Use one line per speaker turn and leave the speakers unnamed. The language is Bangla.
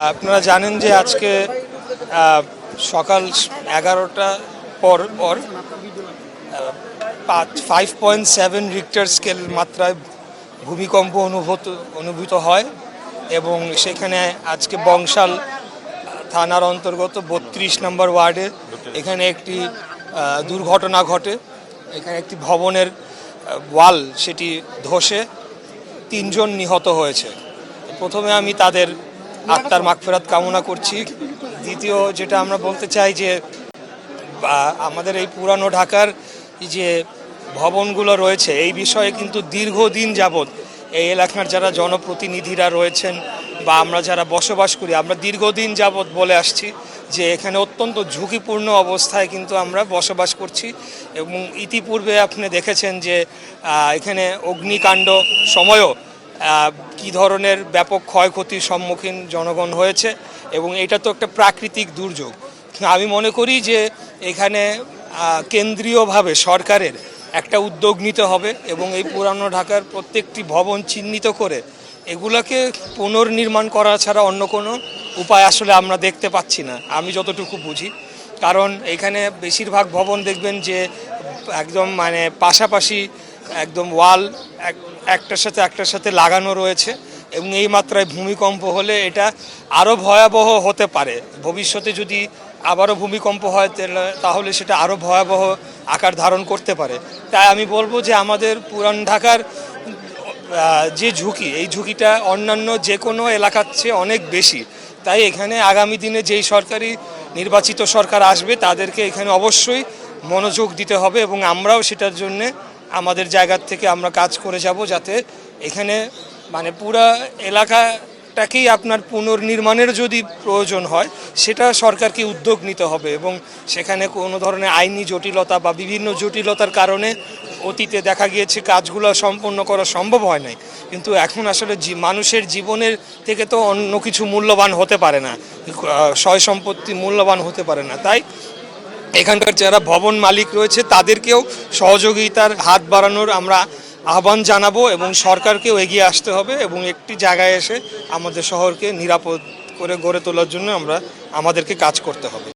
আপনারা জানেন যে আজকে সকাল 11টা পর 5.7 রিক্টার স্কেল মাত্রায় ভূমিকম্প অনুভূত হয় এবং সেখানে আজকে বংশাল থানার অন্তর্গত 32 নম্বর ওয়ার্ডে এখানে একটি দুর্ঘটনা ঘটে। এখানে একটি ভবনের ওয়াল সেটি ধসে 3 জন নিহত হয়েছে। প্রথমে আমি তাদের আত্মার মাগফিরাত কামনা করছি। দ্বিতীয় যেটা আমরা বলতে চাই যে আমাদের এই পুরানো ঢাকার যে ভবনগুলো রয়েছে এই বিষয়ে কিন্তু দীর্ঘদিন যাবৎ এই এলাকার যারা জনপ্রতিনিধিরা রয়েছেন বা আমরা যারা বসবাস করি আমরা দীর্ঘদিন যাবৎ বলে আসছি যে এখানে অত্যন্ত ঝুঁকিপূর্ণ অবস্থায় কিন্তু আমরা বসবাস করছি এবং ইতিপূর্বে আপনি দেখেছেন যে এখানে অগ্নিকাণ্ড সময়ও কী ধরনের ব্যাপক ক্ষয়ক্ষতির সম্মুখীন জনগণ হয়েছে এবং এটা তো একটা প্রাকৃতিক দুর্যোগ। আমি মনে করি যে এখানে কেন্দ্রীয়ভাবে সরকারের একটা উদ্যোগ নিতে হবে এবং এই পুরানো ঢাকার প্রত্যেকটি ভবন চিহ্নিত করে এগুলোকে পুনর্নির্মাণ করা ছাড়া অন্য কোনো উপায় আসলে আমরা দেখতে পাচ্ছি না আমি যতটুকু বুঝি। কারণ এখানে বেশিরভাগ ভবন দেখবেন যে একদম পাশাপাশি একদম ওয়াল একটার সাথে লাগানো রয়েছে এবং এই মাত্রায় ভূমিকম্প হলে এটা আরও ভয়াবহ হতে পারে। ভবিষ্যতে যদি আবারও ভূমিকম্প হয় তাহলে সেটা আরও ভয়াবহ আকার ধারণ করতে পারে। তাই আমি বলবো যে আমাদের পুরান ঢাকার যে ঝুঁকি এই ঝুঁকিটা অন্যান্য যে কোনো এলাকার চেয়ে অনেক বেশি। তাই এখানে আগামী দিনে যেই সরকারি নির্বাচিত সরকার আসবে তাদেরকে এখানে অবশ্যই মনোযোগ দিতে হবে এবং আমরাও সেটার জন্যে আমাদের জায়গার থেকে আমরা কাজ করে যাব যাতে এখানে পুরা এলাকাটাকেই আপনার পুনর্নির্মাণের যদি প্রয়োজন হয় সেটা সরকারকে উদ্যোগ নিতে হবে এবং সেখানে কোনো ধরনের আইনি জটিলতা বা বিভিন্ন জটিলতার কারণে অতীতে দেখা গিয়েছে কাজগুলো সম্পন্ন করা সম্ভব হয় নাই, কিন্তু এখন আসলে মানুষের জীবনের থেকে তো অন্য কিছু মূল্যবান হতে পারে না, সয় সম্পত্তি মূল্যবান হতে পারে না। তাই এখানকার যারা ভবন মালিক রয়েছে তাদেরকেও সহযোগিতার হাত বাড়ানোর আমরা আহ্বান জানাবো এবং সরকারকেও এগিয়ে আসতে হবে এবং একটি জায়গায় এসে আমাদের শহরকে নিরাপদ করে গড়ে তোলার জন্য আমাদেরকে কাজ করতে হবে।